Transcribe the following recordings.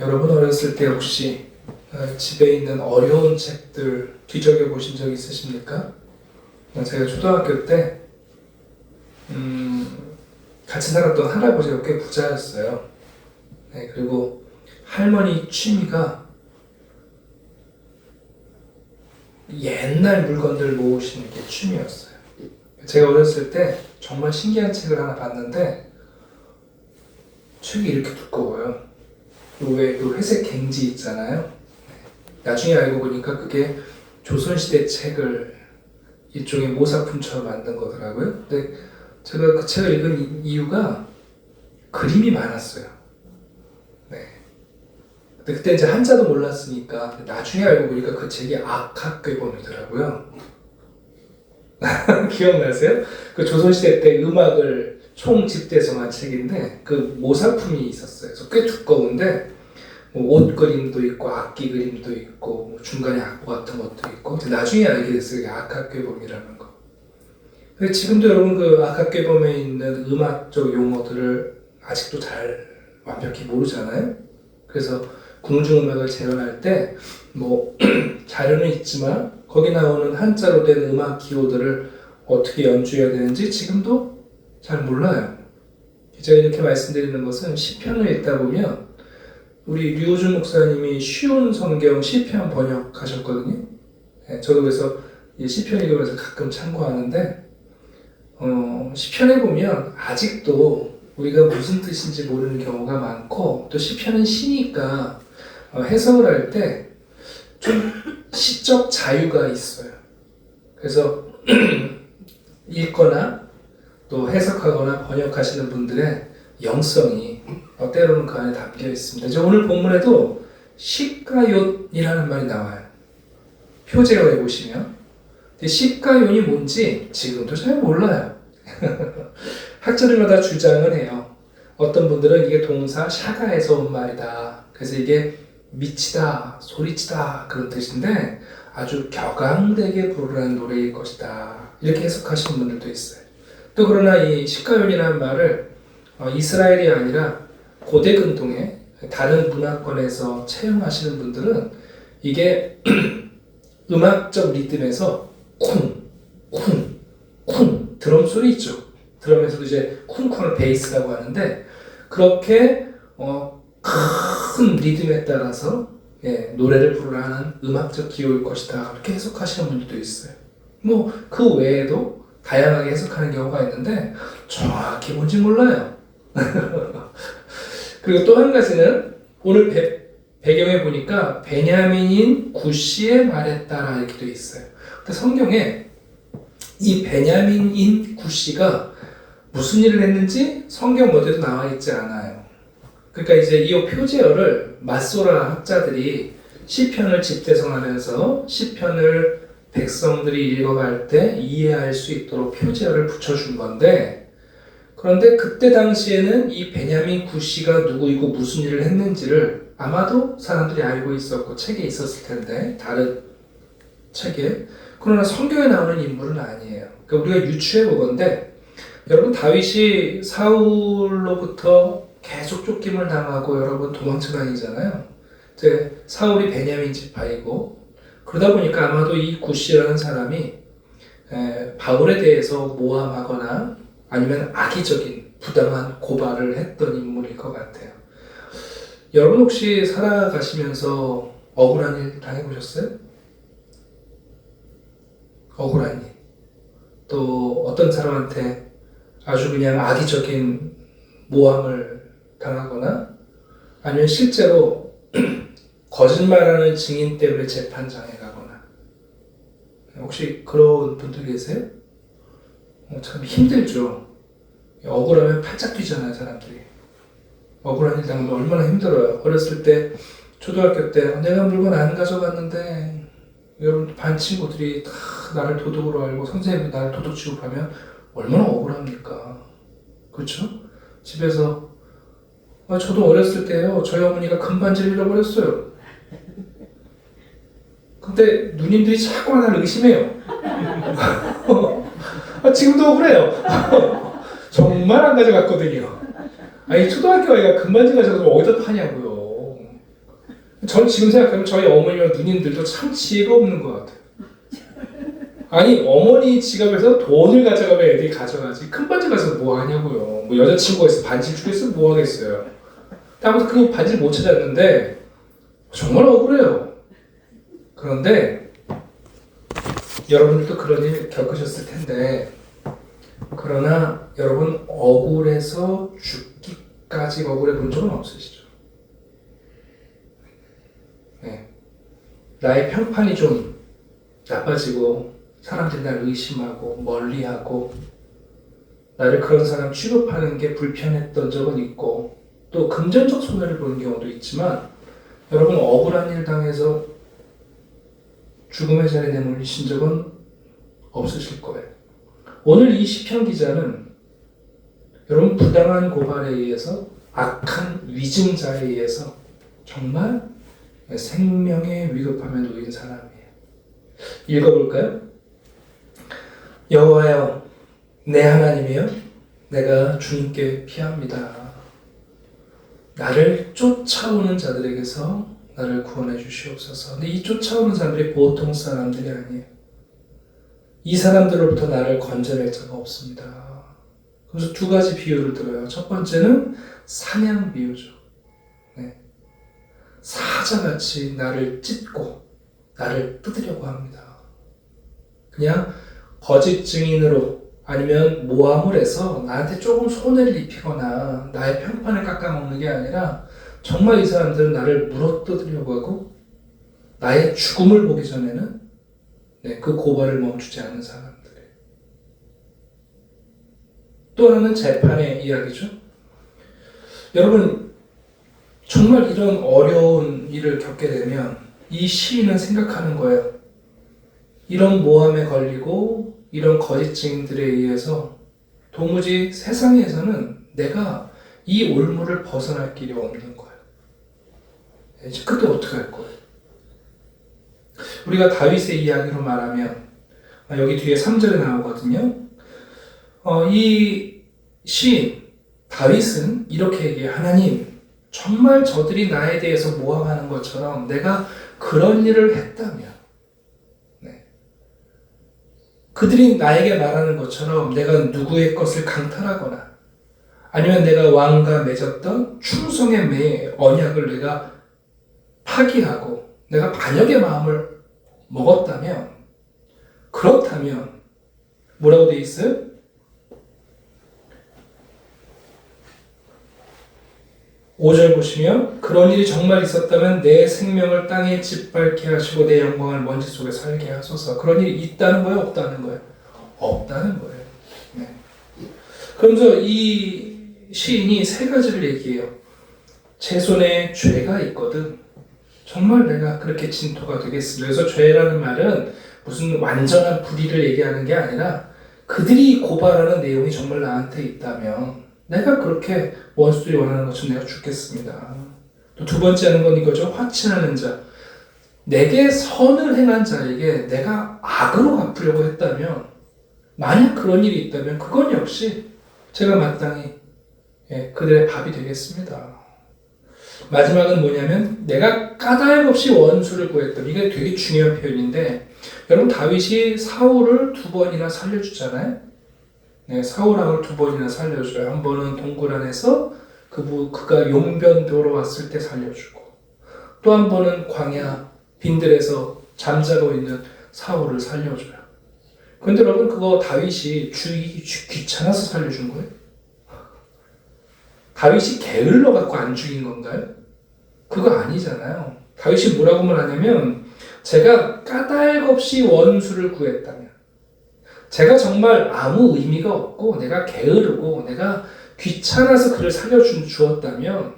여러분 어렸을 때 혹시 집에 있는 어려운 책들 뒤적여 보신 적 있으십니까? 제가 초등학교 때 같이 살았던 할아버지가 꽤 부자였어요. 네, 그리고 할머니 취미가 옛날 물건들 모으시는 게 취미였어요. 제가 어렸을 때 정말 신기한 책을 하나 봤는데 책이 이렇게 두꺼워요. 왜 그 회색 갱지 있잖아요. 나중에 알고 보니까 그게 조선시대 책을 일종의 모사품처럼 만든 거더라고요. 근데 제가 그 책을 읽은 이유가 그림이 많았어요. 네. 근데 그때 이제 한자도 몰랐으니까 나중에 알고 보니까 그 책이 악학괴범이더라고요. 기억나세요? 그 조선시대 때 음악을 총 집대성한 책인데 그 모사품이 있었어요. 그래서 꽤 두꺼운데 옷 그림도 있고 악기 그림도 있고 중간에 악보 같은 것도 있고 나중에 알게 됐어요. 악학괴범이라는 거. 근데 지금도 여러분 그 악학괴범에 있는 음악적 용어들을 아직도 잘 완벽히 모르잖아요. 그래서 궁중음악을 재현할 때 뭐 자료는 있지만 거기 나오는 한자로 된 음악 기호들을 어떻게 연주해야 되는지 지금도 잘 몰라요. 제가 이렇게 말씀드리는 것은 시편을 읽다 보면 우리 류호준 목사님이 쉬운 성경 시편 번역하셨거든요. 네, 저도 그래서 이 시편 읽으면서 가끔 참고하는데 시편에 보면 아직도 우리가 무슨 뜻인지 모르는 경우가 많고 또 시편은 시니까 해석을 할 때 좀 시적 자유가 있어요. 그래서 읽거나 또 해석하거나 번역하시는 분들의 영성이 때로는 그 안에 담겨 있습니다. 이제 오늘 본문에도 시가욤이라는 말이 나와요. 표제어에 보시면 시가욤이 뭔지 지금도 잘 몰라요. 학자들마다 주장을 해요. 어떤 분들은 이게 동사 샤가에서 온 말이다. 그래서 이게 미치다, 소리치다 그런 뜻인데 아주 격앙되게 부르는 노래일 것이다. 이렇게 해석하시는 분들도 있어요. 또 그러나 이 시가욤이라는 말을 이스라엘이 아니라 고대 근동의 다른 문화권에서 채용하시는 분들은 이게 음악적 리듬에서 쿵, 쿵, 쿵 드럼 소리 있죠. 드럼에서도 이제 쿵쿵을 베이스라고 하는데 그렇게 큰 리듬에 따라서 노래를 부르라는 음악적 기호일 것이다. 그렇게 해석하시는 분들도 있어요. 뭐 그 외에도 다양하게 해석하는 경우가 있는데 정확히 뭔지 몰라요. 그리고 또 한 가지는 오늘 배경에 보니까 베냐민인 구시의 말에 따라 이렇게 되어 있어요. 근데 성경에 이 베냐민인 구시가 무슨 일을 했는지 성경 어디도 나와 있지 않아요. 그러니까 이제 이 표제어를 맞소라 학자들이 시편을 집대성하면서 시편을 백성들이 읽어갈 때 이해할 수 있도록 표제어를 붙여준 건데 그런데 그때 당시에는 이 베냐민 구시가 누구이고 무슨 일을 했는지를 아마도 사람들이 알고 있었고 책에 있었을 텐데 다른 책에 그러나 성경에 나오는 인물은 아니에요. 그러니까 우리가 유추해 보건데 여러분 다윗이 사울로부터 계속 쫓김을 당하고 여러분 도망쳐 다니잖아요. 이제 사울이 베냐민 지파이고 그러다 보니까 아마도 이 구시라는 사람이 바울에 대해서 모함하거나 아니면 악의적인 부당한 고발을 했던 인물일 것 같아요. 여러분 혹시 살아가시면서 억울한 일 당해보셨어요? 억울한 일. 또 어떤 사람한테 아주 그냥 악의적인 모함을 당하거나 아니면 실제로 거짓말하는 증인 때문에 재판장에 가거나 혹시 그런 분들 계세요? 참 힘들죠. 억울하면 팔짝 뛰잖아요, 사람들이. 억울한 일 당하면 얼마나 힘들어요. 어렸을 때, 초등학교 때 내가 물건 안 가져갔는데 여러분 반 친구들이 다 나를 도둑으로 알고 선생님이 나를 도둑 취급하면 얼마나 억울합니까? 그렇죠? 집에서 저도 어렸을 때요 저희 어머니가 금반지를 잃어버렸어요. 근데 누님들이 자꾸 나를 의심해요. 지금도 억울해요. 정말 안 가져갔거든요. 아니 초등학교 아이가 금반지 가져가서 어디다 파냐고요. 저는 지금 생각하면 저희 어머니와 누님들도 참 지혜가 없는 것 같아요. 아니 어머니 지갑에서 돈을 가져가면 애들이 가져가지 큰 반지 가서 뭐 하냐고요. 뭐 여자친구가 있어 반지 주겠어 뭐 하겠어요. 아무튼 그 반지를 못 찾았는데 정말 억울해요. 그런데 여러분들도 그런 일 겪으셨을 텐데 그러나 여러분 억울해서 죽기까지 억울해 본 적은 없으시죠? 네. 나의 평판이 좀 나빠지고 사람들이 나를 의심하고 멀리하고 나를 그런 사람 취급하는 게 불편했던 적은 있고 또 금전적 손해를 보는 경우도 있지만 여러분 억울한 일 당해서 죽음의 자리에 내몰리신 적은 없으실 거예요. 오늘 이 시편 기자는 여러분 부당한 고발에 의해서 악한 위증자에 의해서 정말 생명의 위급함에 놓인 사람이에요. 읽어볼까요? 여호와여 내 하나님이여 내가 주님께 피합니다. 나를 쫓아오는 자들에게서 나를 구원해 주시옵소서. 근데 이 쫓아오는 사람들이 보통 사람들이 아니에요. 이 사람들로부터 나를 건져낼 자가 없습니다. 그래서 두 가지 비유를 들어요. 첫 번째는 사냥 비유죠. 네. 사자같이 나를 찢고 나를 뜯으려고 합니다. 그냥 거짓 증인으로 아니면 모함을 해서 나한테 조금 손해를 입히거나 나의 평판을 깎아먹는 게 아니라 정말 이 사람들은 나를 물어뜯으려고 하고 나의 죽음을 보기 전에는 그 고발을 멈추지 않는 사람들이에요. 또 하나는 재판의 이야기죠. 여러분 정말 이런 어려운 일을 겪게 되면 이 시인은 생각하는 거예요. 이런 모함에 걸리고 이런 거짓 증인들에 의해서 도무지 세상에서는 내가 이 올무를 벗어날 길이 없는 거예요. 이제 그때 어떻게 할 거예요? 우리가 다윗의 이야기로 말하면 여기 뒤에 3절에 나오거든요. 이 시인 다윗은 이렇게 얘기해요. 하나님 정말 저들이 나에 대해서 모함하는 것처럼 내가 그런 일을 했다면 그들이 나에게 말하는 것처럼 내가 누구의 것을 강탈하거나 아니면 내가 왕과 맺었던 충성의 언약을 내가 파기하고 내가 반역의 마음을 먹었다면 그렇다면 뭐라고 돼 있어요? 5절 보시면 그런 일이 정말 있었다면 내 생명을 땅에 짓밟게 하시고 내 영광을 먼지 속에 살게 하소서. 그런 일이 있다는 거예요? 없다는 거예요? 없다는 거예요. 네. 그러면서 이 시인이 세 가지를 얘기해요. 제 손에 죄가 있거든. 정말 내가 그렇게 진토가 되겠습니다. 그래서 죄라는 말은 무슨 완전한 불의를 얘기하는 게 아니라 그들이 고발하는 내용이 정말 나한테 있다면 내가 그렇게 원수들이 원하는 것처럼 내가 죽겠습니다. 또 두 번째 하는 건 이거죠. 화친하는 자. 내게 선을 행한 자에게 내가 악으로 갚으려고 했다면 만약 그런 일이 있다면 그건 역시 제가 마땅히 그들의 밥이 되겠습니다. 마지막은 뭐냐면 내가 까닭 없이 원수를 구했다. 이게 되게 중요한 표현인데 여러분 다윗이 사울을 2번이나 살려주잖아요. 네, 사울왕을 2번이나 살려줘요. 한 번은 동굴 안에서 그가 용변도로 왔을 때 살려주고 또 한 번은 광야 빈들에서 잠자고 있는 사울을 살려줘요. 그런데 여러분 그거 다윗이 귀찮아서 살려준 거예요? 다윗이 게을러 갖고 안 죽인 건가요? 그거 아니잖아요. 다윗이 뭐라고 말하냐면 제가 까닭 없이 원수를 구했다면 제가 정말 아무 의미가 없고 내가 게으르고 내가 귀찮아서 그를 살려주었다면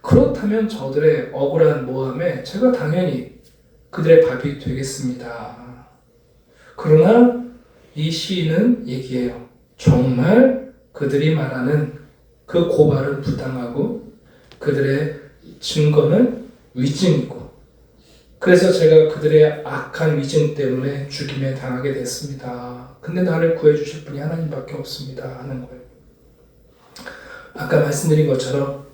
그렇다면 저들의 억울한 모함에 제가 당연히 그들의 밥이 되겠습니다. 그러나 이 시인은 얘기해요. 정말 그들이 말하는 그 고발은 부당하고 그들의 증거는 위증이고 그래서 제가 그들의 악한 위증 때문에 죽임에 당하게 됐습니다. 근데 나를 구해주실 분이 하나님밖에 없습니다 하는 거예요. 아까 말씀드린 것처럼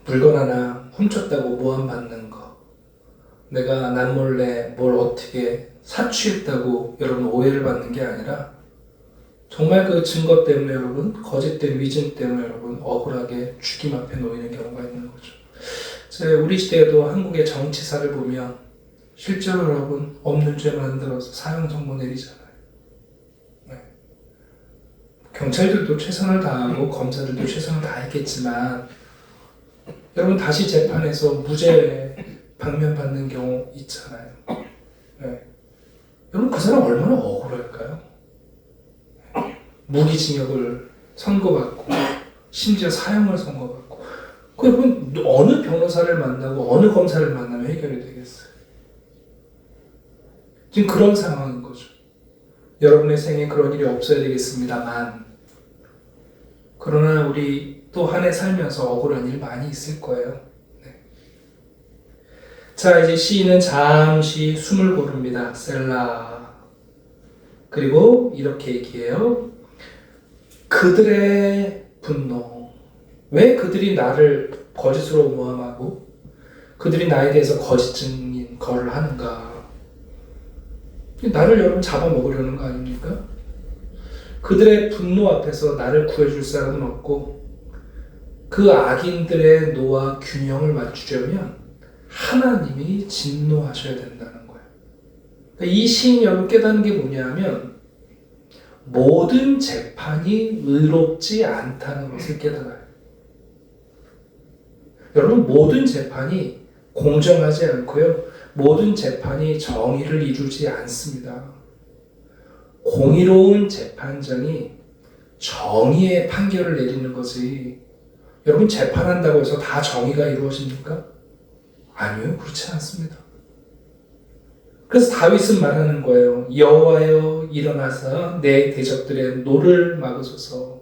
물건 하나 훔쳤다고 모함받는 거, 내가 남몰래 뭘 어떻게 사취했다고 여러분 오해를 받는 게 아니라 정말 그 증거 때문에 여러분, 거짓된 위증 때문에 여러분 억울하게 죽임 앞에 놓이는 경우가 있는 거죠. 우리 시대에도 한국의 정치사를 보면 실제로 여러분 없는 죄 만들어서 사형 선고 내리잖아요. 네. 경찰들도 최선을 다하고 검사들도 최선을 다했겠지만 여러분 다시 재판에서 무죄 방면받는 경우 있잖아요. 네. 여러분 그 사람 얼마나 억울할까요? 무기징역을 선고받고 심지어 사형을 선고받고 그러면 어느 변호사를 만나고 어느 검사를 만나면 해결이 되겠어요? 지금 그런 상황인 거죠. 여러분의 생에 그런 일이 없어야 되겠습니다만 그러나 우리 또 한 해 살면서 억울한 일 많이 있을 거예요. 네. 자, 이제 시인은 잠시 숨을 고릅니다. 셀라. 그리고 이렇게 얘기해요. 그들의 분노. 왜 그들이 나를 거짓으로 모함하고 그들이 나에 대해서 거짓 증인 거를 하는가? 나를 여러분 잡아먹으려는 거 아닙니까? 그들의 분노 앞에서 나를 구해줄 사람은 없고 그 악인들의 노와 균형을 맞추려면 하나님이 진노하셔야 된다는 거예요. 그러니까 이 시인이 여러분 깨닫는 게 뭐냐면 모든 재판이 의롭지 않다는 것을 깨달아요. 여러분 모든 재판이 공정하지 않고요. 모든 재판이 정의를 이루지 않습니다. 공의로운 재판장이 정의의 판결을 내리는 거지. 여러분 재판한다고 해서 다 정의가 이루어집니까? 아니요, 그렇지 않습니다. 그래서 다윗은 말하는 거예요. 여호와여 일어나사 내 대적들의 노를 막으소서.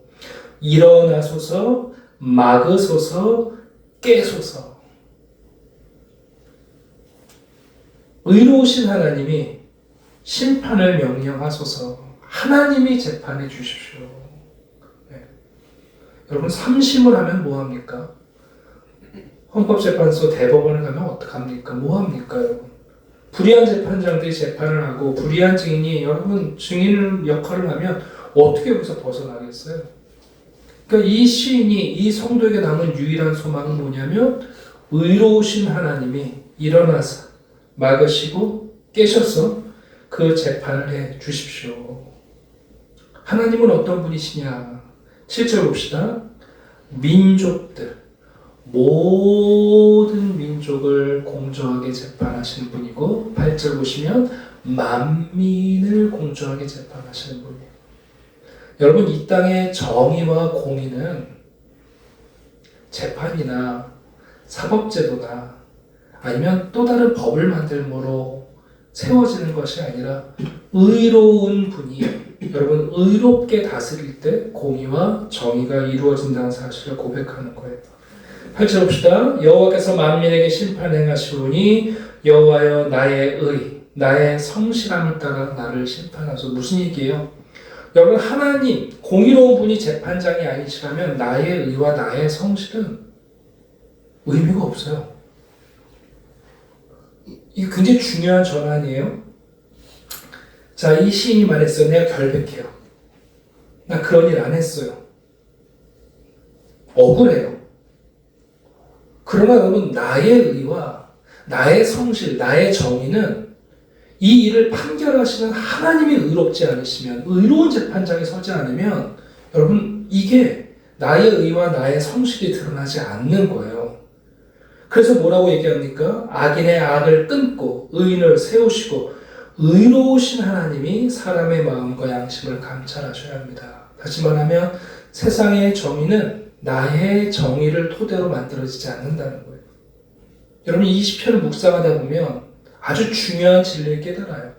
일어나소서 막으소서 깨소서. 의로우신 하나님이 심판을 명령하소서. 하나님이 재판해 주십시오. 네. 여러분 삼심을 하면 뭐합니까? 헌법재판소 대법원을 가면 어떡합니까? 뭐합니까 여러분? 불의한 재판장들이 재판을 하고 불의한 증인이 여러분 증인 역할을 하면 어떻게 여기서 벗어나겠어요? 그러니까 이 시인이 이 성도에게 남은 유일한 소망은 뭐냐면 의로우신 하나님이 일어나서 막으시고 깨셔서 그 재판을 해 주십시오. 하나님은 어떤 분이시냐? 7절 봅시다. 민족들, 모든 민족을 공정하게 재판하시는 분이고 8절 보시면 만민을 공정하게 재판하시는 분이에요. 여러분 이 땅의 정의와 공의는 재판이나 사법제도나 아니면 또 다른 법을 만들므로 세워지는 것이 아니라 의로운 분이 여러분 의롭게 다스릴 때 공의와 정의가 이루어진다는 사실을 고백하는 거예요. 8절 봅시다. 여호와께서 만민에게 심판 행하시오니 여호와여 나의 의, 나의 성실함을 따라 나를 심판하소. 무슨 얘기예요? 여러분 하나님 공의로운 분이 재판장이 아니시라면 나의 의와 나의 성실은 의미가 없어요. 이게 굉장히 중요한 전환이에요. 자, 이 시인이 말했어요. 내가 결백해요. 나 그런 일 안 했어요. 억울해요. 그러나 여러분 나의 의와 나의 성실, 나의 정의는 이 일을 판결하시는 하나님이 의롭지 않으시면 의로운 재판장이 서지 않으면 여러분 이게 나의 의와 나의 성실이 드러나지 않는 거예요. 그래서 뭐라고 얘기합니까? 악인의 악을 끊고 의인을 세우시고 의로우신 하나님이 사람의 마음과 양심을 감찰하셔야 합니다. 다시 말하면 세상의 정의는 나의 정의를 토대로 만들어지지 않는다는 거예요. 여러분 이 시편을 묵상하다 보면 아주 중요한 진리를 깨달아요.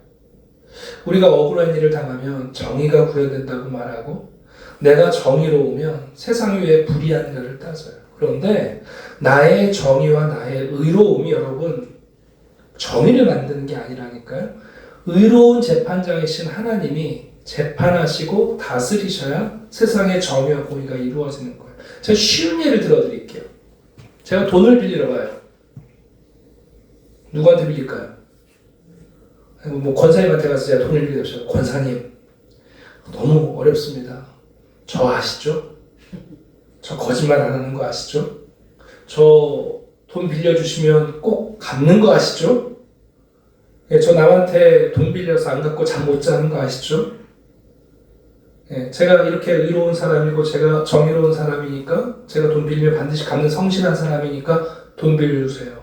우리가 억울한 일을 당하면 정의가 구현된다고 말하고 내가 정의로우면 세상 위에 불의한가를 따져요. 그런데 나의 정의와 나의 의로움이 여러분 정의를 만드는 게 아니라니까요. 의로운 재판장이신 하나님이 재판하시고 다스리셔야 세상의 정의와 공의가 이루어지는 거예요. 제가 쉬운 예를 들어드릴게요. 제가 돈을 빌리러 가요. 누구한테 빌릴까요? 뭐 권사님한테 가서 제가 돈을 빌려서 권사님 너무 어렵습니다. 저 아시죠? 저 거짓말 안 하는 거 아시죠? 저 돈 빌려주시면 꼭 갚는 거 아시죠? 예, 저 남한테 돈 빌려서 안 갚고 잠 못 자는 거 아시죠? 예, 제가 이렇게 의로운 사람이고 제가 정의로운 사람이니까 제가 돈 빌리면 반드시 갚는 성실한 사람이니까 돈 빌려주세요.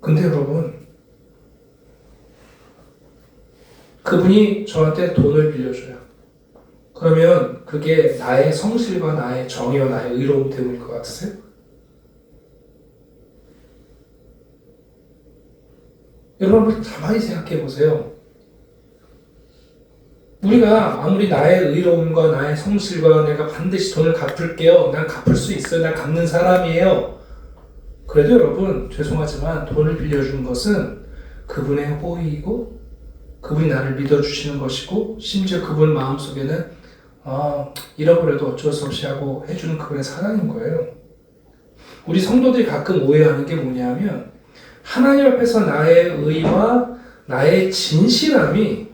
근데 여러분, 그분이 저한테 돈을 빌려줘요. 그러면 그게 나의 성실과 나의 정의와 나의 의로움 때문일 것 같으세요? 여러분 가만히 생각해 보세요. 우리가 아무리 나의 의로움과 나의 성실과 내가 반드시 돈을 갚을게요. 난 갚을 수 있어요. 난 갚는 사람이에요. 그래도 여러분 죄송하지만 돈을 빌려준 것은 그분의 호의이고 그분이 나를 믿어주시는 것이고 심지어 그분 마음속에는 잃어버려도 어쩔 수 없이 하고 해주는 그분의 사랑인 거예요. 우리 성도들이 가끔 오해하는 게 뭐냐면 하나님 앞에서 나의 의와 나의 진실함이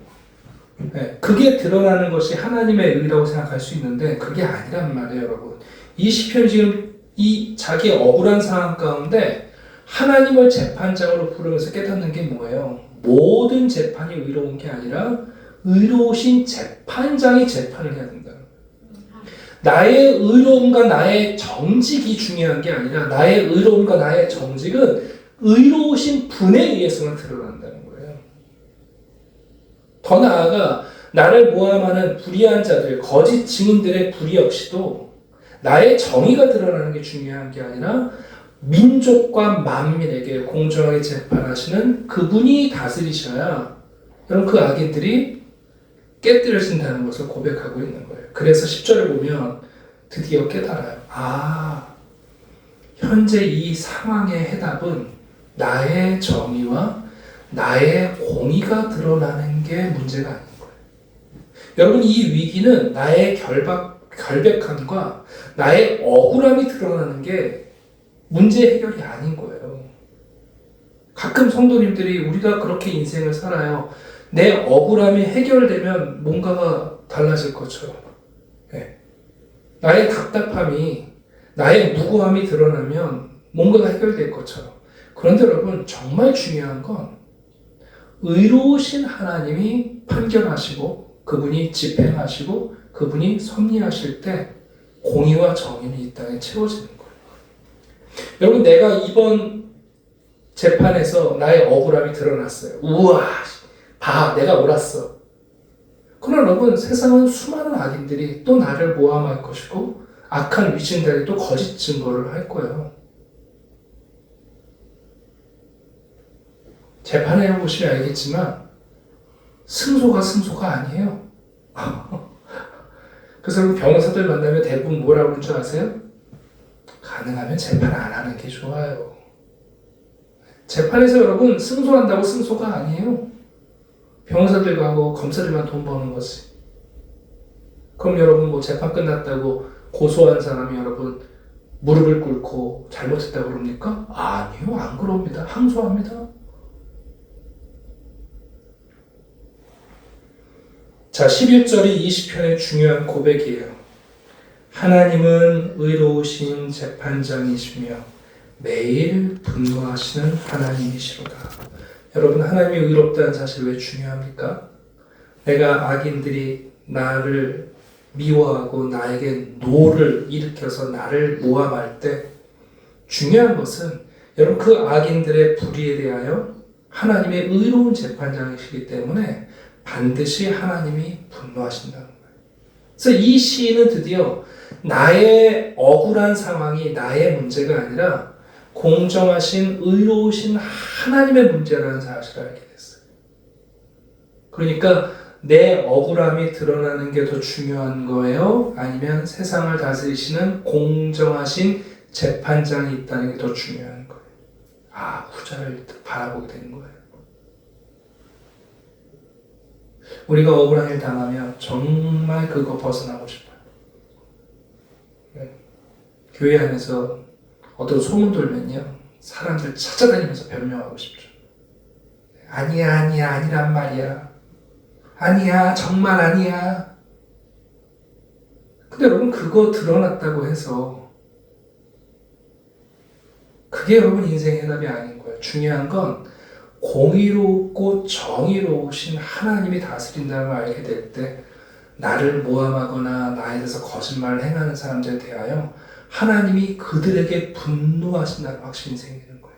그게 드러나는 것이 하나님의 의라고 생각할 수 있는데 그게 아니란 말이에요, 여러분. 이 시편 지금 이 자기의 억울한 상황 가운데 하나님을 재판장으로 부르면서 깨닫는 게 뭐예요? 모든 재판이 의로운 게 아니라 의로우신 재판장이 재판을 해야 된다. 나의 의로움과 나의 정직이 중요한 게 아니라 나의 의로움과 나의 정직은 의로우신 분에 의해서만 드러난다는 거예요. 더 나아가 나를 모함하는 불의한 자들, 거짓 증인들의 불의 역시도 나의 정의가 드러나는 게 중요한 게 아니라 민족과 만민에게 공정하게 재판하시는 그분이 다스리셔야 여러분 그 악인들이 깨뜨려진다는 것을 고백하고 있는 거예요. 그래서 10절을 보면 드디어 깨달아요. 현재 이 상황의 해답은 나의 정의와 나의 공의가 드러나는 게 문제가 아닌 거예요. 여러분 이 위기는 나의 결백함과 나의 억울함이 드러나는 게 문제 해결이 아닌 거예요. 가끔 성도님들이 우리가 그렇게 인생을 살아요. 내 억울함이 해결되면 뭔가가 달라질 것처럼. 나의 답답함이, 나의 무고함이 드러나면 뭔가가 해결될 것처럼. 그런데 여러분, 정말 중요한 건 의로우신 하나님이 판결하시고, 그분이 집행하시고, 그분이 섭리하실 때 공의와 정의는 이 땅에 채워지는 거예요. 여러분, 내가 이번 재판에서 나의 억울함이 드러났어요. 우와, 내가 옳았어. 그러나 여러분 세상은 수많은 악인들이 또 나를 모함할 것이고 악한 위증자들이 또 거짓 증거를 할 거예요. 재판해 보시면 알겠지만 승소가 아니에요. 그래서 여러분 변호사들 만나면 대부분 뭐라고 그러는 줄 아세요? 가능하면 재판 안 하는 게 좋아요. 재판에서 여러분 승소한다고 승소가 아니에요. 변호사들과 하고 검사들만 돈 버는 거지. 그럼 여러분 뭐 재판 끝났다고 고소한 사람이 여러분 무릎을 꿇고 잘못했다고 그럽니까? 아니요, 안 그럽니다. 항소합니다. 자, 11절이 20편의 중요한 고백이에요. 하나님은 의로우신 재판장이시며 매일 분노하시는 하나님이시로다. 여러분 하나님이 의롭다는 사실 왜 중요합니까? 내가 악인들이 나를 미워하고 나에게 노를 일으켜서 나를 모함할 때 중요한 것은 여러분 그 악인들의 불의에 대하여 하나님의 의로운 재판장이시기 때문에 반드시 하나님이 분노하신다는 거예요. 그래서 이 시인은 드디어 나의 억울한 상황이 나의 문제가 아니라 공정하신 의로우신 하나님의 문제라는 사실을 알게 됐어요. 그러니까 내 억울함이 드러나는 게 더 중요한 거예요? 아니면 세상을 다스리시는 공정하신 재판장이 있다는 게 더 중요한 거예요? 후자를 바라보게 되는 거예요. 우리가 억울한 일 당하면 정말 그거 벗어나고 싶어요. 교회 안에서 어떤 소문 돌면요, 사람들 찾아다니면서 변명하고 싶죠. 아니야, 아니야, 아니란 말이야. 아니야, 정말 아니야. 근데 여러분, 그거 드러났다고 해서 그게 여러분 인생의 해답이 아닌 거예요. 중요한 건 공의롭고 정의로우신 하나님이 다스린다는 걸 알게 될 때 나를 모함하거나 나에 대해서 거짓말을 행하는 사람들에 대하여 하나님이 그들에게 분노하신다는 확신이 생기는 거예요.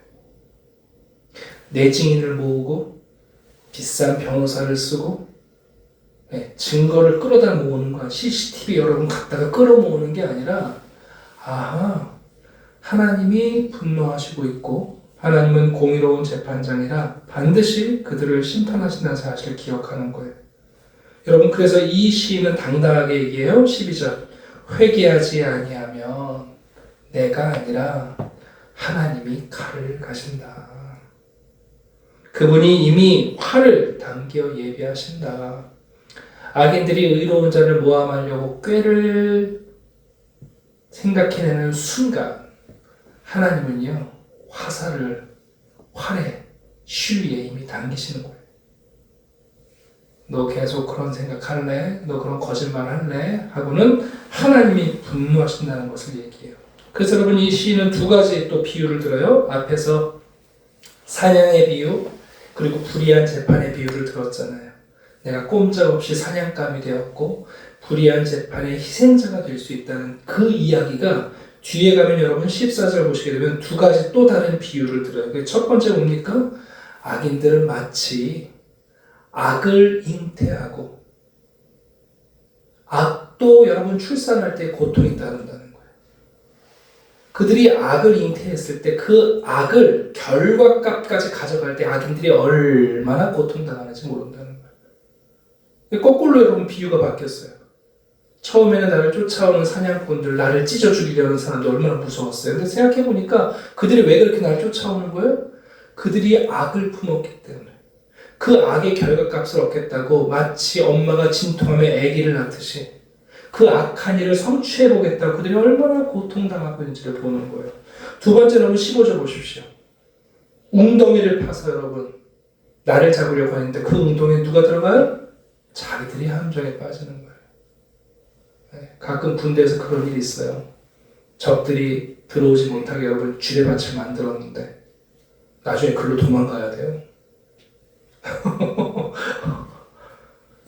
내 증인을 모으고 비싼 변호사를 쓰고 증거를 끌어다 모으는 건 CCTV 여러분 갖다가 끌어모으는 게 아니라 아하, 하나님이 분노하시고 있고 하나님은 공의로운 재판장이라 반드시 그들을 심판하신다는 사실을 기억하는 거예요. 여러분, 그래서 이 시인은 당당하게 얘기해요. 12절. 회개하지 아니하면 내가 아니라 하나님이 칼을 가신다. 그분이 이미 활을 당겨 예비하신다. 악인들이 의로운 자를 모함하려고 꾀를 생각해내는 순간 하나님은요, 활에 시위에 이미 당기시는 거예요. 너 계속 그런 생각할래? 너 그런 거짓말 할래? 하고는 하나님이 분노하신다는 것을 얘기해요. 그래서 여러분, 이 시인은 두 가지 또 비유를 들어요. 앞에서 사냥의 비유, 그리고 불의한 재판의 비유를 들었잖아요. 내가 꼼짝없이 사냥감이 되었고 불의한 재판의 희생자가 될 수 있다는 그 이야기가 뒤에 가면 여러분 14절 보시게 되면 두 가지 또 다른 비유를 들어요. 첫 번째 뭡니까? 악인들은 마치 악을 잉태하고, 악도 여러분 출산할 때 고통이 따른다는 거예요. 그들이 악을 잉태했을 때 그 악을 결과값까지 가져갈 때 악인들이 얼마나 고통당하는지 모른다는 거예요. 거꾸로 여러분 비유가 바뀌었어요. 처음에는 나를 쫓아오는 사냥꾼들, 나를 찢어 죽이려는 사람들 얼마나 무서웠어요. 근데 생각해보니까 그들이 왜 그렇게 나를 쫓아오는 거예요? 그들이 악을 품었기 때문에. 그 악의 결과값을 얻겠다고 마치 엄마가 진통하며 아기를 낳듯이 그 악한 일을 성취해보겠다고 그들이 얼마나 고통당하고 있는지를 보는 거예요. 두 번째는 15절 보십시오. 웅덩이를 파서 여러분 나를 잡으려고 하는데 그 웅덩이에 누가 들어가요? 자기들이 함정에 빠지는 거예요. 가끔 군대에서 그런 일이 있어요. 적들이 들어오지 못하게 여러분 쥐레밭을 만들었는데 나중에 글로 도망가야 돼요.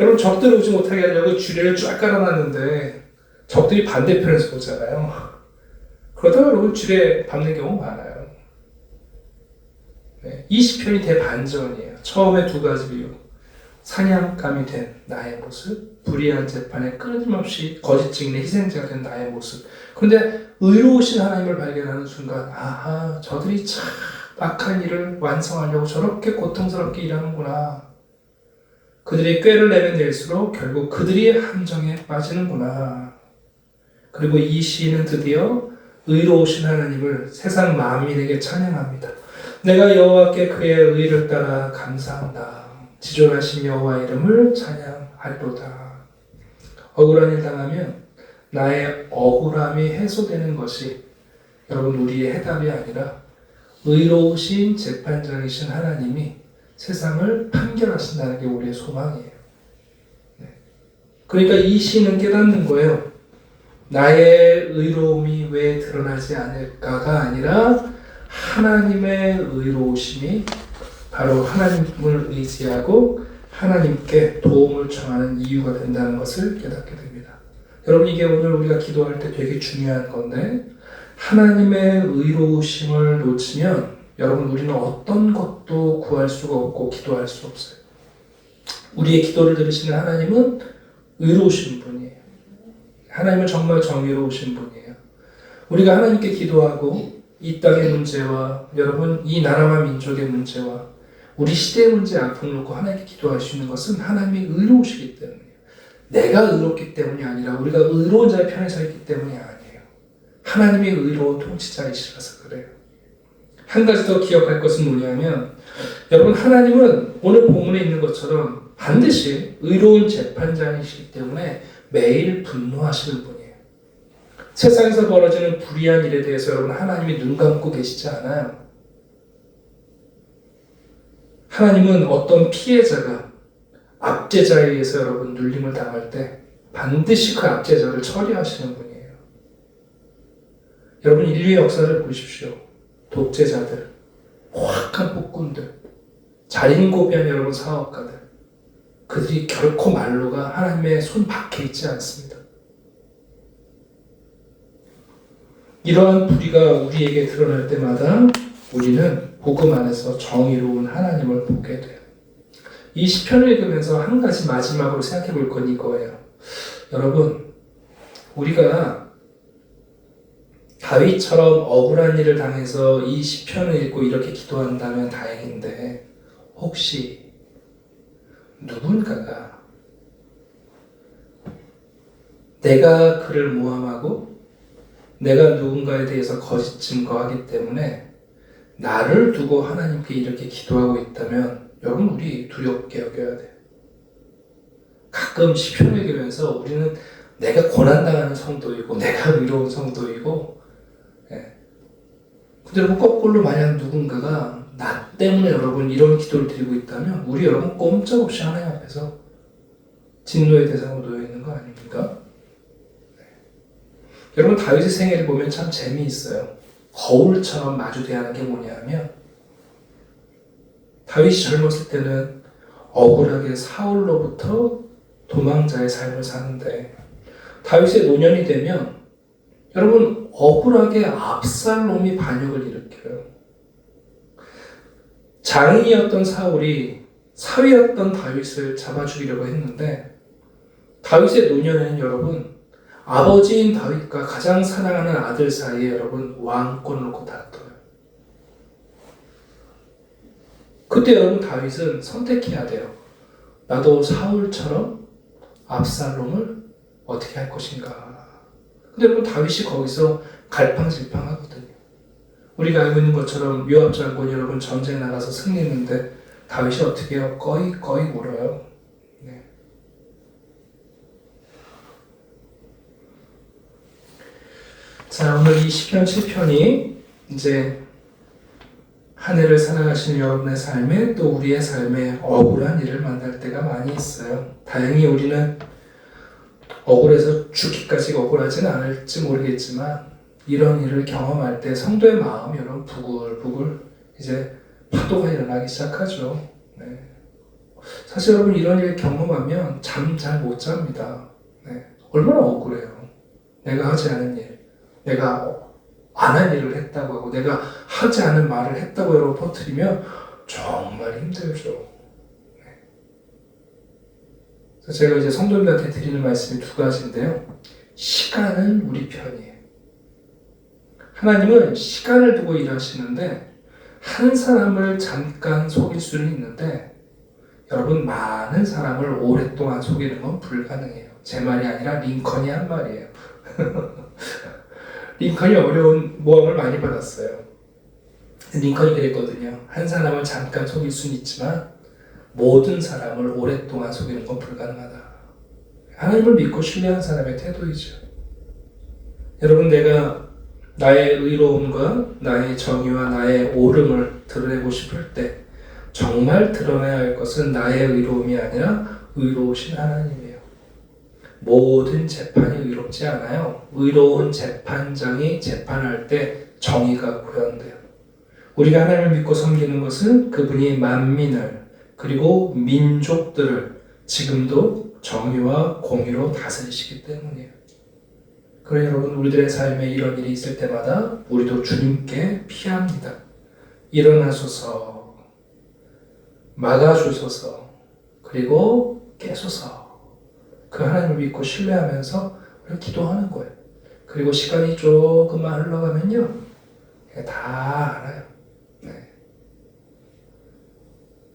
여러분, 적들이 오지 못하게 하려고 쥐레를 쫙 깔아놨는데 적들이 반대편에서 오잖아요. 그러다가 여러분 쥐레 밟는 경우 많아요. 이 시편이 대반전이에요. 처음에 두 가지 비유. 사냥감이 된 나의 모습, 불의한 재판에 끊임없이 거짓 증인의 희생자가 된 나의 모습. 그런데 의로우신 하나님을 발견하는 순간 아하, 저들이 참 악한 일을 완성하려고 저렇게 고통스럽게 일하는구나. 그들이 꾀를 내면 낼수록 결국 그들이 함정에 빠지는구나. 그리고 이 시인은 드디어 의로우신 하나님을 세상 만민에게 찬양합니다. 내가 여호와께 그의 의를 따라 감사한다. 지존하신 여호와 이름을 찬양하리로다. 억울한 일 당하면 나의 억울함이 해소되는 것이 여러분 우리의 해답이 아니라 의로우신 재판장이신 하나님이 세상을 판결하신다는 게 우리의 소망이에요. 그러니까 이 시는 깨닫는 거예요. 나의 의로움이 왜 드러나지 않을까가 아니라 하나님의 의로우심이 바로 하나님을 의지하고 하나님께 도움을 청하는 이유가 된다는 것을 깨닫게 됩니다. 여러분, 이게 오늘 우리가 기도할 때 되게 중요한 건데 하나님의 의로우심을 놓치면 여러분 우리는 어떤 것도 구할 수가 없고 기도할 수 없어요. 우리의 기도를 들으시는 하나님은 의로우신 분이에요. 하나님은 정말 정의로우신 분이에요. 우리가 하나님께 기도하고 이 땅의 문제와 여러분 이 나라와 민족의 문제와 우리 시대의 문제 앞을 놓고 하나님께 기도할 수 있는 것은 하나님이 의로우시기 때문이에요. 내가 의롭기 때문이 아니라 우리가 의로운 자의 편에 서 있기 때문이 아니에요. 하나님이 의로운 통치자이시라서 그래요. 한 가지 더 기억할 것은 뭐냐면 여러분 하나님은 오늘 본문에 있는 것처럼 반드시 의로운 재판장이시기 때문에 매일 분노하시는 분이에요. 세상에서 벌어지는 불의한 일에 대해서 여러분 하나님이 눈 감고 계시지 않아요. 하나님은 어떤 피해자가 압제자에 의해서 여러분 눌림을 당할 때 반드시 그 압제자를 처리하시는 분이에요. 여러분 인류의 역사를 보십시오. 독재자들, 확한 폭군들, 자린고비한 여러분 사업가들, 그들이 결코 말로가 하나님의 손 밖에 있지 않습니다. 이러한 불의가 우리에게 드러날 때마다 우리는 복음 안에서 정의로운 하나님을 보게 돼요. 이 시편을 읽으면서 한 가지 마지막으로 생각해 볼 건 이거예요. 여러분, 우리가 다윗처럼 억울한 일을 당해서 이 시편을 읽고 이렇게 기도한다면 다행인데, 혹시 누군가가 내가 그를 모함하고 내가 누군가에 대해서 거짓 증거하기 때문에 나를 두고 하나님께 이렇게 기도하고 있다면 여러분 우리 두렵게 여겨야 돼요. 가끔 시편을 읽으면서 우리는 내가 고난당하는 성도이고 내가 의로운 성도이고, 근데 여러분 거꾸로 만약 누군가가 나 때문에 여러분 이런 기도를 드리고 있다면 우리 여러분 꼼짝없이 하나님 앞에서 진노의 대상으로 놓여 있는 거 아닙니까? 여러분 다윗의 생애를 보면 참 재미있어요. 거울처럼 마주대하는 게 뭐냐면, 다윗이 젊었을 때는 억울하게 사울로부터 도망자의 삶을 사는데, 다윗의 노년이 되면 여러분 억울하게 압살롬이 반역을 일으켜요. 장인이었던 사울이 사위였던 다윗을 잡아 죽이려고 했는데, 다윗의 노년에는 여러분 아버지인 다윗과 가장 사랑하는 아들 사이에 여러분 왕권을 놓고 다퉈요. 그때 여러분 다윗은 선택해야 돼요. 나도 사울처럼 압살롬을 어떻게 할 것인가. 근데 여러분 다윗이 거기서 갈팡질팡하거든요. 우리가 알고 있는 것처럼 요압 장군이 여러분 전쟁에 나가서 승리했는데 다윗이 어떻게 해요? 거의 울어요. 자, 오늘 이 시편 7편이 이제 한 해를 살아가시는 여러분의 삶에 또 우리의 삶에 억울한 일을 만날 때가 많이 있어요. 다행히 우리는 억울해서 죽기까지 억울하지는 않을지 모르겠지만 이런 일을 경험할 때 성도의 마음이 여러분 부글부글 이제 파도가 일어나기 시작하죠. 사실 여러분 이런 일 경험하면 잠 잘 못 잡니다. 얼마나 억울해요. 내가 하지 않은 일, 내가 안 한 일을 했다고 하고 내가 하지 않은 말을 했다고 여러분 퍼뜨리면 정말 힘들죠. 그래서 제가 이제 성도님들한테 드리는 말씀이 두 가지인데요. 시간은 우리 편이에요. 하나님은 시간을 두고 일하시는데 한 사람을 잠깐 속일 수는 있는데 여러분 많은 사람을 오랫동안 속이는 건 불가능해요. 제 말이 아니라 링컨이 한 말이에요. 링컨이 어려운 모함을 많이 받았어요. 링컨이 그랬거든요. 한 사람을 잠깐 속일 수는 있지만 모든 사람을 오랫동안 속이는 건 불가능하다. 하나님을 믿고 신뢰한 사람의 태도이죠. 여러분 내가 나의 의로움과 나의 정의와 나의 옳음을 드러내고 싶을 때 정말 드러내야 할 것은 나의 의로움이 아니라 의로우신 하나님이에요. 모든 재판이 의롭지 않아요. 의로운 재판장이 재판할 때 정의가 구현돼요. 우리가 하나님을 믿고 섬기는 것은 그분이 만민을 그리고 민족들을 지금도 정의와 공의로 다스리시기 때문이에요. 그래 여러분 우리들의 삶에 이런 일이 있을 때마다 우리도 주님께 피합니다. 일어나소서, 막아주소서, 그리고 깨소서. 그 하나님을 믿고 신뢰하면서 우리가 기도하는 거예요. 그리고 시간이 조금만 흘러가면요 다 알아요.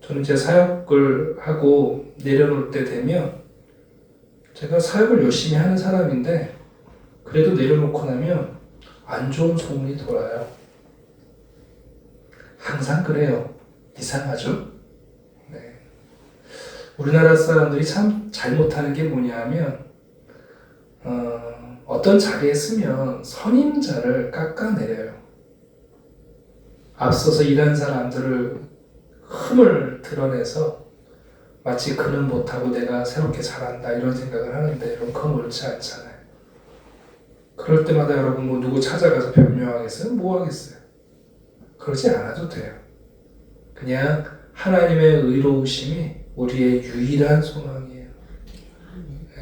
저는 제 사역을 하고 내려놓을 때 되면 제가 사역을 열심히 하는 사람인데 그래도 내려놓고 나면 안 좋은 소문이 돌아요. 항상 그래요. 이상하죠? 우리나라 사람들이 참 잘못하는 게 뭐냐면 어떤 자리에 서면 선임자를 깎아내려요. 앞서서 일한 사람들을 흠을 드러내서 마치 그는 못하고 내가 새롭게 잘한다 이런 생각을 하는데 여러분 그건 옳지 않잖아요. 그럴 때마다 여러분 뭐 누구 찾아가서 변명하겠어요? 뭐 하겠어요? 그러지 않아도 돼요. 그냥 하나님의 의로우심이 우리의 유일한 소망이에요.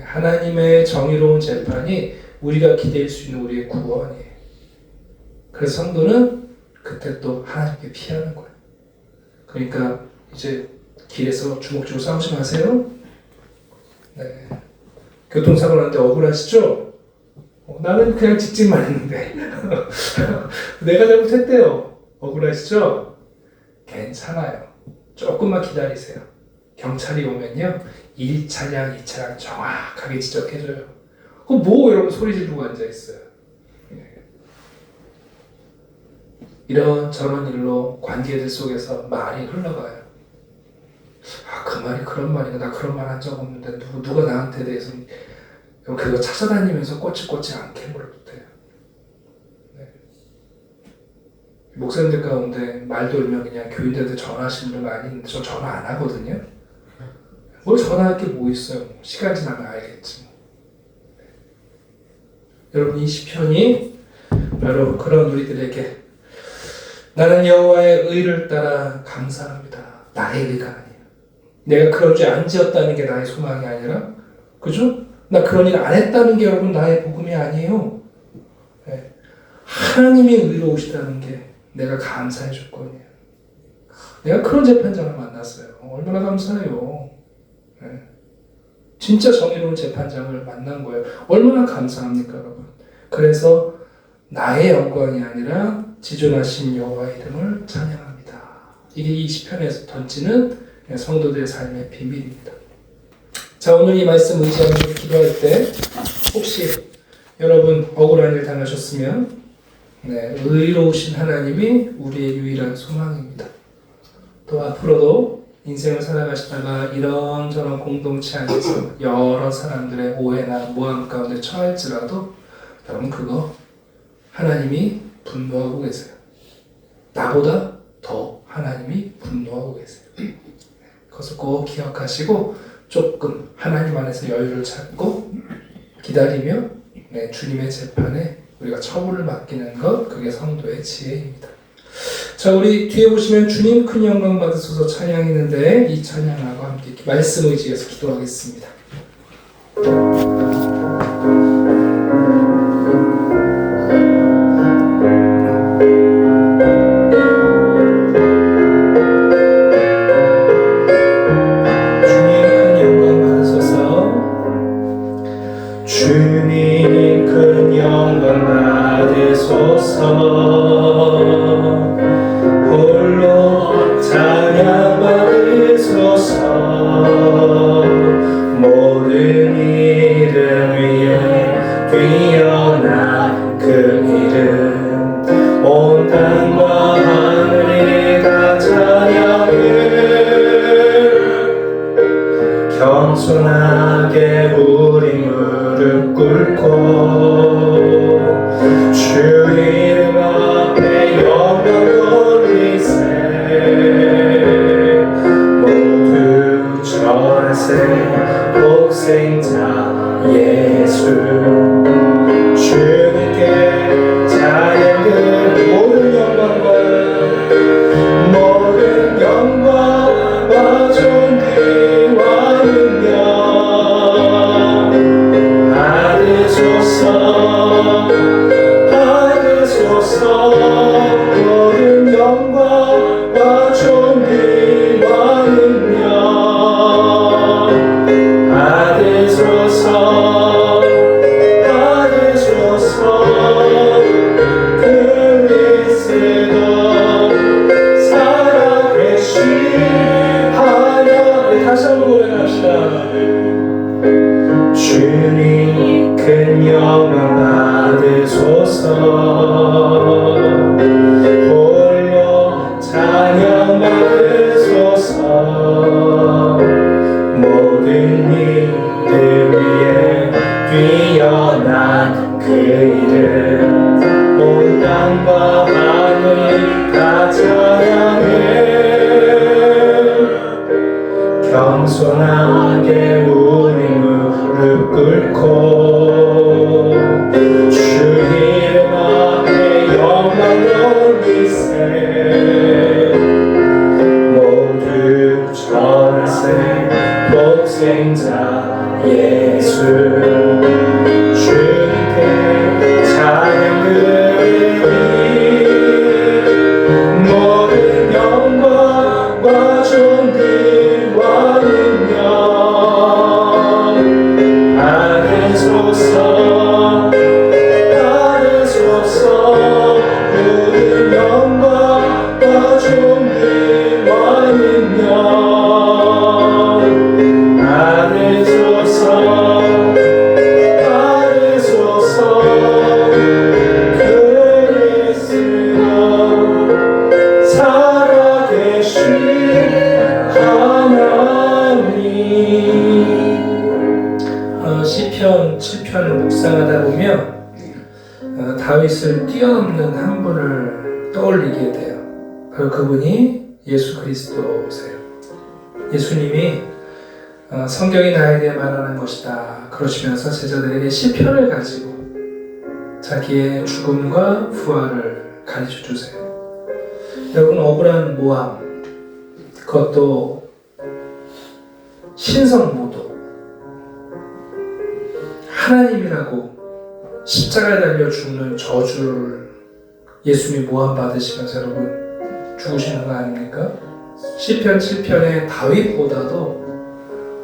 하나님의 정의로운 재판이 우리가 기댈 수 있는 우리의 구원이에요. 그래서 성도는 그때 또 하나님께 피하는 거예요. 그러니까 이제 길에서 주먹 쥐고 싸우지 마세요. 네. 교통사고 났는데 억울하시죠? 나는 그냥 직진만 했는데 내가 잘못했대요. 억울하시죠? 괜찮아요. 조금만 기다리세요. 경찰이 오면요 1차량, 2차량 정확하게 지적해줘요. 뭐 여러분 소리 지르고 앉아있어요. 이런저런 일로 관계들 속에서 말이 흘러가요. 그 말이 그런 말이가 나 그런 말 한 적 없는데 누가 나한테 대해서 그거 찾아다니면서 꼬치꼬치 않게 물어붙어요. 네. 목사님들 가운데 말 돌면 그냥 교인들한테 전화하시는 분 많이 있는데 저 전화 안 하거든요. 뭘 전화할 게 뭐 있어요. 시간 지나면 알겠지. 네. 여러분 이 시편이 바로 그런 우리들에게 나는 여호와의 의를 따라 감사합니다. 나의 의가 아니에요. 내가 그런 죄 안 지었다는 게 나의 소망이 아니라, 그죠? 나 그런 일 안 했다는 게 여러분 나의 복음이 아니에요. 네. 하나님이 의로우시다는 게 내가 감사의 조건이에요. 내가 그런 재판장을 만났어요. 얼마나 감사해요. 네. 진짜 정의로운 재판장을 만난 거예요. 얼마나 감사합니까, 여러분? 그래서 나의 영광이 아니라 지존하신 여호와의 이름을 찬양합니다. 이게 이 시편에서 던지는 성도들의 삶의 비밀입니다. 자, 오늘 이 말씀 의지하면서 기도할 때 혹시 여러분 억울한 일 당하셨으면 의로우신 하나님이 우리의 유일한 소망입니다. 또 앞으로도 인생을 살아가시다가 이런저런 공동체 안에서 여러 사람들의 오해나 모함 가운데 처할지라도 여러분 그거 하나님이 분노하고 계세요. 나보다 더 하나님이 분노하고 계세요. 그것을 꼭 기억하시고 조금 하나님 안에서 여유를 찾고 기다리며 주님의 재판에 우리가 처분을 맡기는 것, 그게 성도의 지혜입니다. 자, 우리 뒤에 보시면 주님 큰 영광 받으소서 찬양이 있는데 이 찬양하고 함께 말씀 의지해서 기도하겠습니다. 주님 큰 영광 받으소서. 홀로 찬양 받으소서. 모든 이름 위에 뛰어난 그 이름, 온 땅과 하늘이 다 찬양해. 겸손하게 우리 무릎 꿇고 주 이름 앞에 영광 돌리세. 모두 전하세 독생자 예수. 주님께 찬양 그 모든 영광과 존귀와 받으소서. 모든 영광과 존귀와 능력 받으소서. 그리스도 살아계신 하나님. 다시 한번 고백합시다. 주님 큰 영광 받으소서. 홀로 찬양 받으소서. 모든 이들 위에 뛰어 다 찬양해 겸손하게 우리 무릎 꿇고 주님 앞에 영광 돌리세 모두 전생 복생자 예수 주님께 찬양 드리니 모든 영광과 존귀와 능력 받으소서 받으소서 모든 영광과 존귀와 능력 받으소서 받으소서 그리스도 살아계신 하나님. 시편 7편을 묵상하다 보면 다윗을 뛰어넘는 한 분을 떠올리게 돼요. 바로 그분이 예수 그리스도세요. 예수님이 성경이 나에 대해 말하는 것이다 그러시면서 제자들에게 시편을 가지고 자기의 죽음과 부활을 가르쳐 주세요. 여러분, 억울한 모함, 그것도 신성모독, 하나님이라고 십자가에 달려 죽는 저주를 예수님이 모함 받으시면서 여러분 죽으시는 거 아닙니까? 시편 7편의 다윗보다도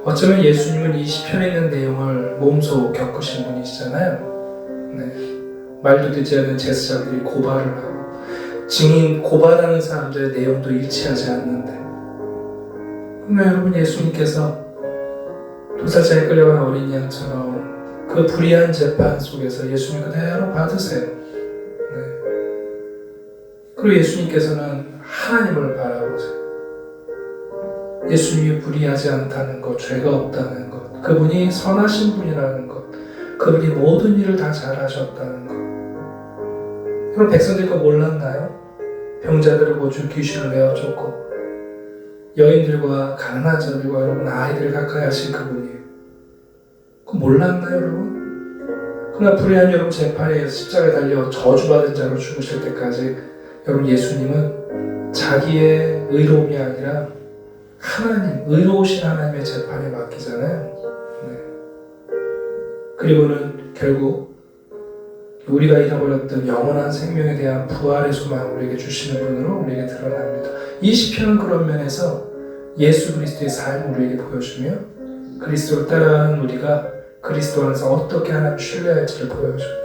어쩌면 예수님은 이 시편에 있는 내용을 몸소 겪으신 분이시잖아요. 네. 말도 되지 않는 제사장들이 고발을 하고 증인 고발하는 사람들의 내용도 일치하지 않는데, 그러면 여러분 예수님께서 도살장에 끌려간 어린 양처럼 그 불의한 재판 속에서 예수님 그대로 받으세요. 네. 그리고 예수님께서는 하나님을 바라보세요. 예수님이 불의하지 않다는 것, 죄가 없다는 것, 그분이 선하신 분이라는 것, 그분이 모든 일을 다 잘하셨다는 것. 여러분, 백성들이 그거 몰랐나요? 병자들을 고쳐 귀신을 내어줬고 여인들과 가난한 자들과 여러분 아이들을 가까이 하신 그분이에요. 그거 몰랐나요, 여러분? 그러나 불의한 여러분 재판에 십자가에 달려 저주받은 자로 죽으실 때까지 여러분 예수님은 자기의 의로움이 아니라 하나님, 의로우신 하나님의 재판에 맡기잖아요. 네. 그리고는 결국 우리가 잃어버렸던 영원한 생명에 대한 부활의 소망을 우리에게 주시는 분으로 우리에게 드러납니다. 이 시편은 그런 면에서 예수 그리스도의 삶을 우리에게 보여주며 그리스도를 따라가는 우리가 그리스도 안에서 어떻게 하나님 신뢰할지를 보여줘요.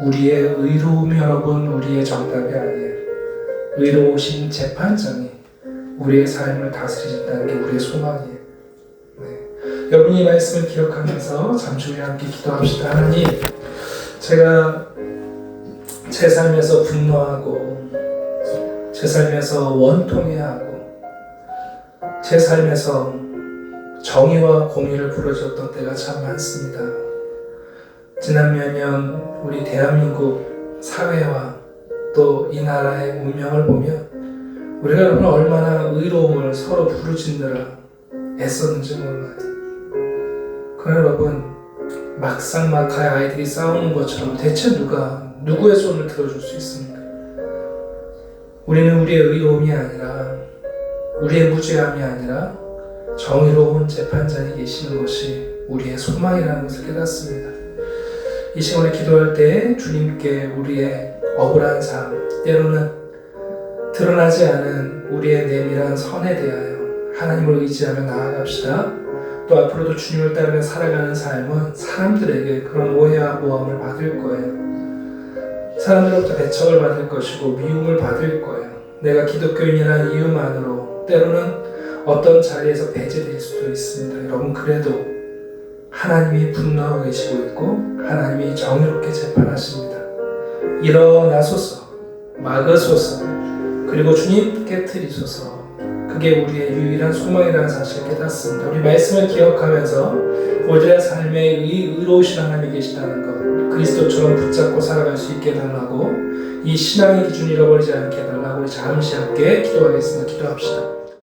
우리의 의로움이 여러분 우리의 정답이 아니에요. 의로우신 재판장이 우리의 삶을 다스리신다는 게 우리의 소망이에요. 네. 여러분이 이 말씀을 기억하면서 잠시 후에 함께 기도합시다. 하나님, 제가 제 삶에서 분노하고 제 삶에서 원통해하고 제 삶에서 정의와 공의를 부르짖었던 때가 참 많습니다. 지난 몇 년 우리 대한민국 사회와 또 이 나라의 운명을 보면 우리가 여러분 얼마나 의로움을 서로 부르짖느라 애썼는지 몰라요. 그러나 여러분 막상막하에 아이들이 싸우는 것처럼 대체 누가 누구의 손을 들어줄 수 있습니까? 우리는 우리의 의로움이 아니라 우리의 무죄함이 아니라 정의로운 재판장이 계시는 것이 우리의 소망이라는 것을 깨닫습니다. 이 시간에 기도할 때 주님께 우리의 억울한 삶, 때로는 드러나지 않은 우리의 내밀한 선에 대하여 하나님을 의지하며 나아갑시다. 또 앞으로도 주님을 따르며 살아가는 삶은 사람들에게 그런 오해와 모함을 받을 거예요. 사람들로부터 배척을 받을 것이고 미움을 받을 거예요. 내가 기독교인이라는 이유만으로 때로는 어떤 자리에서 배제될 수도 있습니다. 여러분, 그래도 하나님이 분노하고 계시고 있고 하나님이 정의롭게 재판하십니다. 일어나소서, 막으소서, 그리고 주님 깨트리소서. 그게 우리의 유일한 소망이라는 사실을 깨닫습니다. 우리 말씀을 기억하면서 우리의 삶에 의로우신 하나님이 계시다는 것, 그 그리스도처럼 붙잡고 살아갈 수 있게 해달라고 이 신앙의 기준 잃어버리지 않게 해달라고 우리 잠시 함께 기도하겠습니다. 기도합시다.